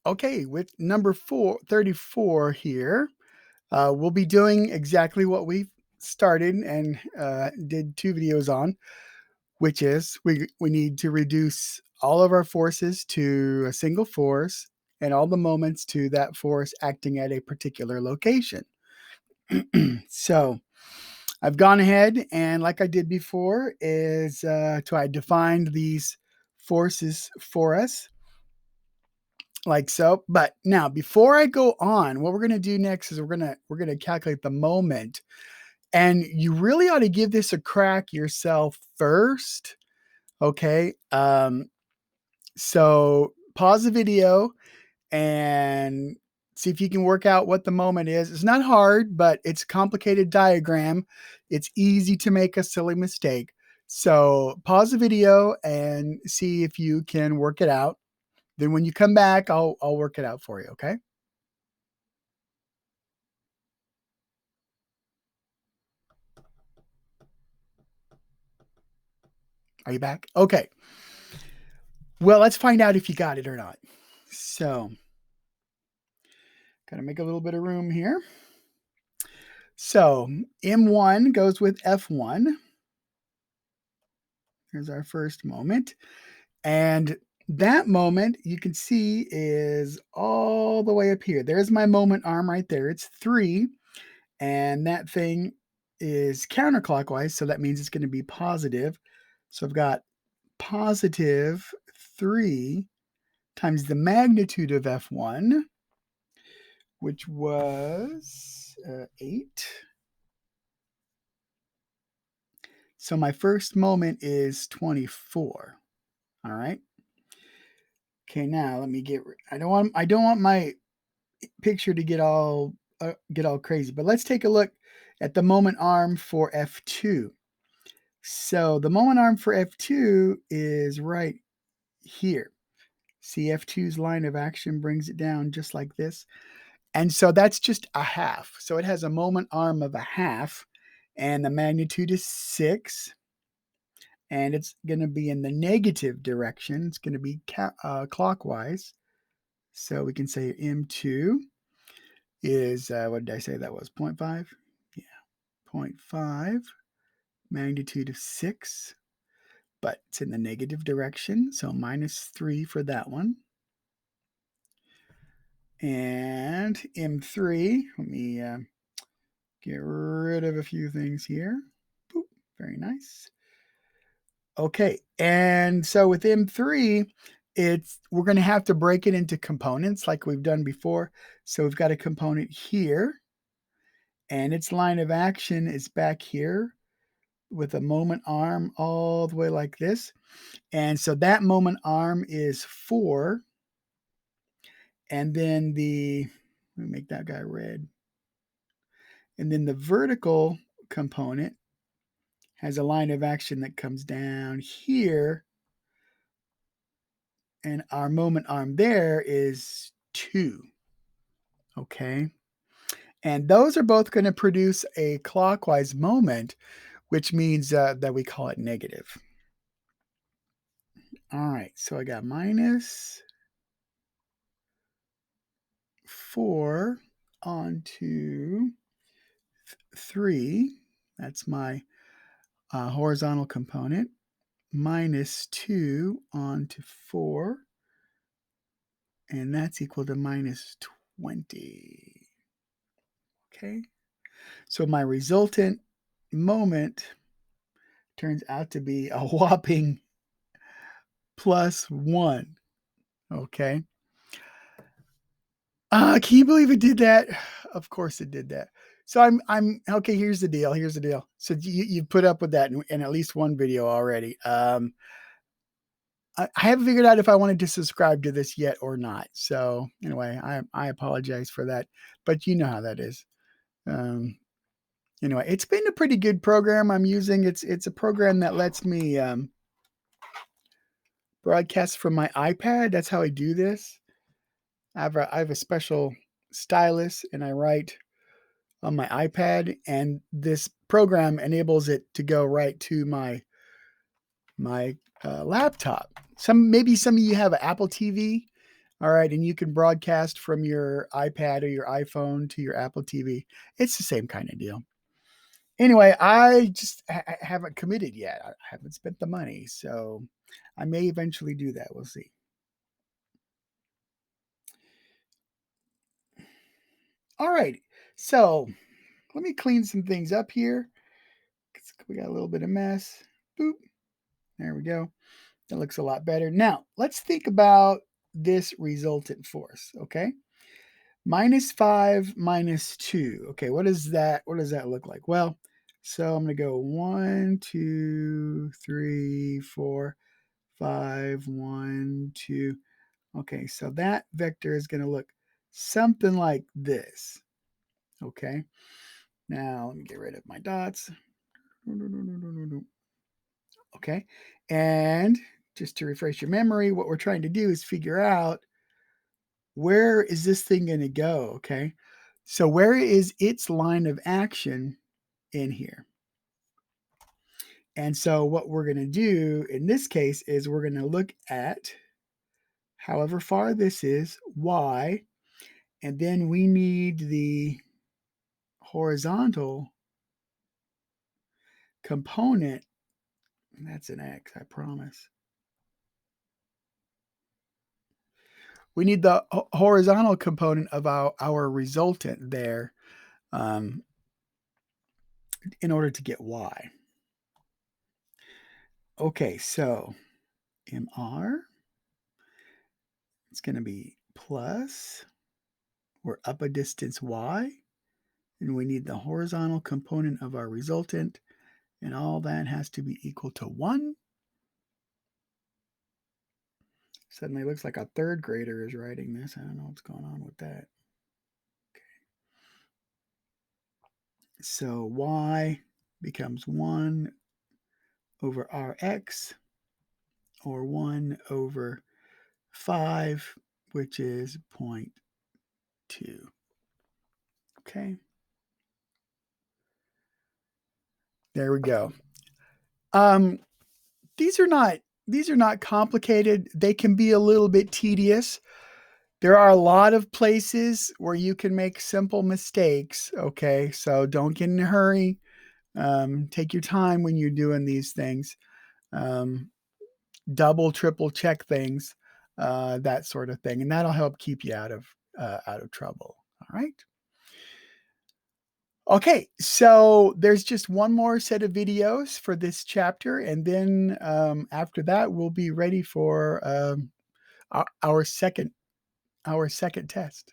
Okay, with number 34 here, we'll be doing exactly what we started and did 2 videos on, which is we need to reduce all of our forces to a single force and all the moments to that force acting at a particular location. So I've gone ahead and, like I did before, I defined these forces for us like so. But now, before I go on, what we're going to do next is we're going to calculate the moment, and you really ought to give this a crack yourself first. Okay. So pause the video and see if you can work out what the moment is. It's not hard, but it's a complicated diagram. It's easy to make a silly mistake. So pause the video and see if you can work it out. Then when you come back, I'll work it out for you, okay? Are you back? Okay. Well, let's find out if you got it or not. So, gotta make a little bit of room here. So, M1 goes with F1. Here's our first moment. And that moment you can see is all the way up here. There's my moment arm right there. It's 3. And that thing is counterclockwise. So that means it's going to be positive. So I've got positive 3 times the magnitude of F1, which was 8. So my first moment is 24. All right. Okay, now let me I don't want my picture to get all crazy, but let's take a look at the moment arm for F2. So the moment arm for F2 is right here. See, F2's line of action brings it down just like this. And so that's just a half. So it has a moment arm of a half, and the magnitude is 6. And it's going to be in the negative direction. It's going to be clockwise. So we can say M2 is, what did I say that was, 0.5? Yeah, 0.5, magnitude of 6, but it's in the negative direction, so -3 for that one. And M3, let me get rid of a few things here. Boop, very nice. Okay, and so with M3, we're going to have to break it into components like we've done before. So we've got a component here, and its line of action is back here with a moment arm all the way like this. And so that moment arm is 4. And then let me make that guy red. And then the vertical component has a line of action that comes down here. And our moment arm there is 2. Okay. And those are both going to produce a clockwise moment, which means that we call it negative. All right. So I got -4 onto 3. That's my horizontal component. -2 onto 4. And that's equal to -20. Okay. So my resultant moment turns out to be a whopping +1. Okay. Can you believe it did that? Of course it did that. So I'm okay. Here's the deal. So you put up with that in at least one video already. I haven't figured out if I wanted to subscribe to this yet or not. So anyway, I apologize for that, but you know how that is. Anyway, it's been a pretty good program I'm using. It's a program that lets me broadcast from my iPad. That's how I do this. I have a special stylus, and I write on my iPad, and this program enables it to go right to my laptop. Maybe some of you have an Apple TV. All right, and you can broadcast from your iPad or your iPhone to your Apple TV. It's the same kind of deal. Anyway, I just haven't committed yet. I haven't spent the money, so I may eventually do that. We'll see. All right, so let me clean some things up here. We got a little bit of mess. Boop. There we go. That looks a lot better. Now, let's think about this resultant force, okay? -5 -2. Okay, what is that? What does that look like? Well, so I'm going to go 1, 2, 3, 4, 5, 1, 2. Okay, so that vector is going to look something like this. Okay, now let me get rid of my dots. Okay, and just to refresh your memory, what we're trying to do is figure out where is this thing going to go. Okay, so where is its line of action in here? And so what we're going to do in this case is we're going to look at however far this is, y, and then we need the horizontal component. That's an x, I promise. We need the horizontal component of our resultant there um, in order to get y. Okay, so mr, it's going to be plus, we're up a distance y, and we need the horizontal component of our resultant, and all that has to be equal to 1. Suddenly looks like a third grader is writing this. I don't know what's going on with that. Okay. So y becomes 1 over rx, or 1 over 5, which is 0.2. Okay. There we go. Um, these are not complicated. They can be a little bit tedious. There are a lot of places where you can make simple mistakes. Okay, so don't get in a hurry. Take your time when you're doing these things. Double, triple check things, that sort of thing, and that'll help keep you out of trouble. All right. Okay, so there's just one more set of videos for this chapter, and then after that, we'll be ready for our second test.